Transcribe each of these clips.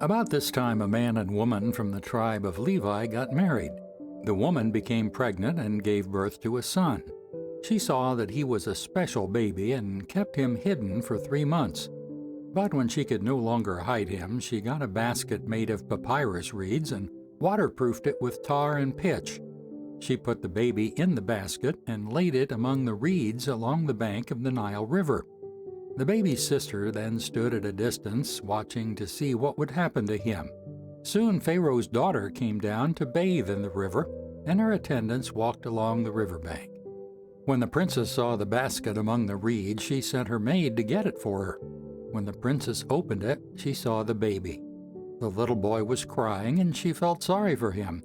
About this time, a man and woman from the tribe of Levi got married. The woman became pregnant and gave birth to a son. She saw that he was a special baby and kept him hidden for 3 months. But when she could no longer hide him, she got a basket made of papyrus reeds and waterproofed it with tar and pitch. She put the baby in the basket and laid it among the reeds along the bank of the Nile River. The baby's sister then stood at a distance, watching to see what would happen to him. Soon Pharaoh's daughter came down to bathe in the river, and her attendants walked along the riverbank. When the princess saw the basket among the reeds, she sent her maid to get it for her. When the princess opened it, she saw the baby. The little boy was crying, and she felt sorry for him.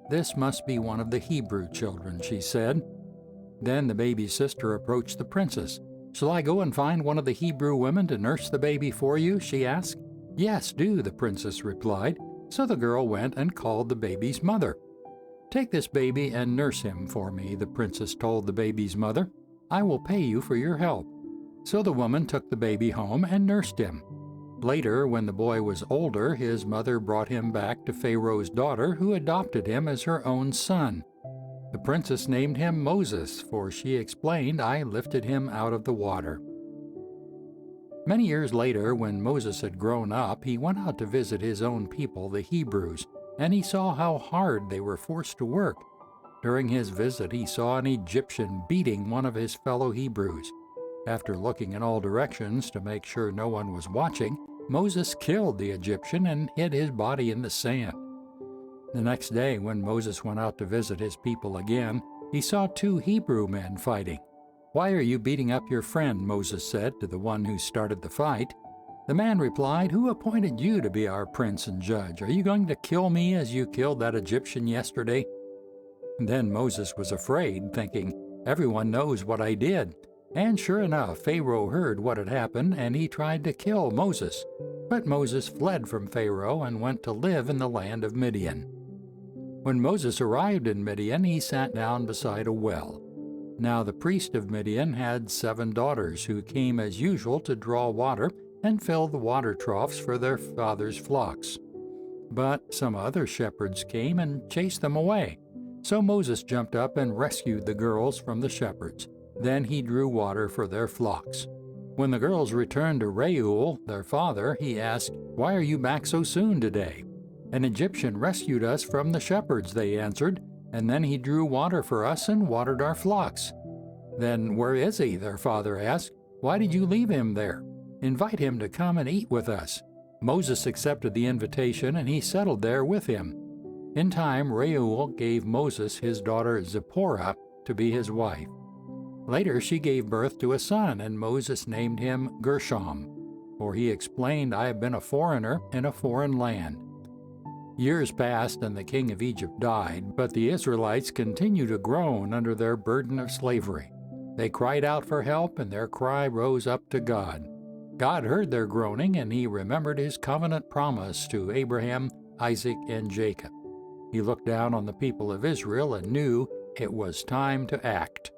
"This must be one of the Hebrew children," she said. Then the baby's sister approached the princess. "Shall I go and find one of the Hebrew women to nurse the baby for you?" she asked. "Yes, do," the princess replied. So the girl went and called the baby's mother. "Take this baby and nurse him for me," the princess told the baby's mother. "I will pay you for your help." So the woman took the baby home and nursed him. Later, when the boy was older, his mother brought him back to Pharaoh's daughter, who adopted him as her own son. The princess named him Moses, for she explained, "I lifted him out of the water." Many years later, when Moses had grown up, he went out to visit his own people, the Hebrews, and he saw how hard they were forced to work. During his visit, he saw an Egyptian beating one of his fellow Hebrews. After looking in all directions to make sure no one was watching, Moses killed the Egyptian and hid his body in the sand. The next day, when Moses went out to visit his people again, he saw 2 Hebrew men fighting. "Why are you beating up your friend?" Moses said to the one who started the fight. The man replied, "Who appointed you to be our prince and judge? Are you going to kill me as you killed that Egyptian yesterday?" Then Moses was afraid, thinking, "Everyone knows what I did." And sure enough, Pharaoh heard what had happened, and he tried to kill Moses. But Moses fled from Pharaoh and went to live in the land of Midian. When Moses arrived in Midian, he sat down beside a well. Now the priest of Midian had 7 daughters who came as usual to draw water and fill the water troughs for their father's flocks. But some other shepherds came and chased them away. So Moses jumped up and rescued the girls from the shepherds. Then he drew water for their flocks. When the girls returned to Reuel, their father, he asked, "Why are you back so soon today?" "An Egyptian rescued us from the shepherds," they answered, "and then he drew water for us and watered our flocks." "Then where is he?" their father asked. "Why did you leave him there? Invite him to come and eat with us." Moses accepted the invitation, and he settled there with him. In time, Reuel gave Moses his daughter Zipporah to be his wife. Later she gave birth to a son, and Moses named him Gershom, for he explained, "I have been a foreigner in a foreign land." Years passed and the king of Egypt died, but the Israelites continued to groan under their burden of slavery. They cried out for help, and their cry rose up to God. God heard their groaning, and he remembered his covenant promise to Abraham, Isaac, and Jacob. He looked down on the people of Israel and knew it was time to act.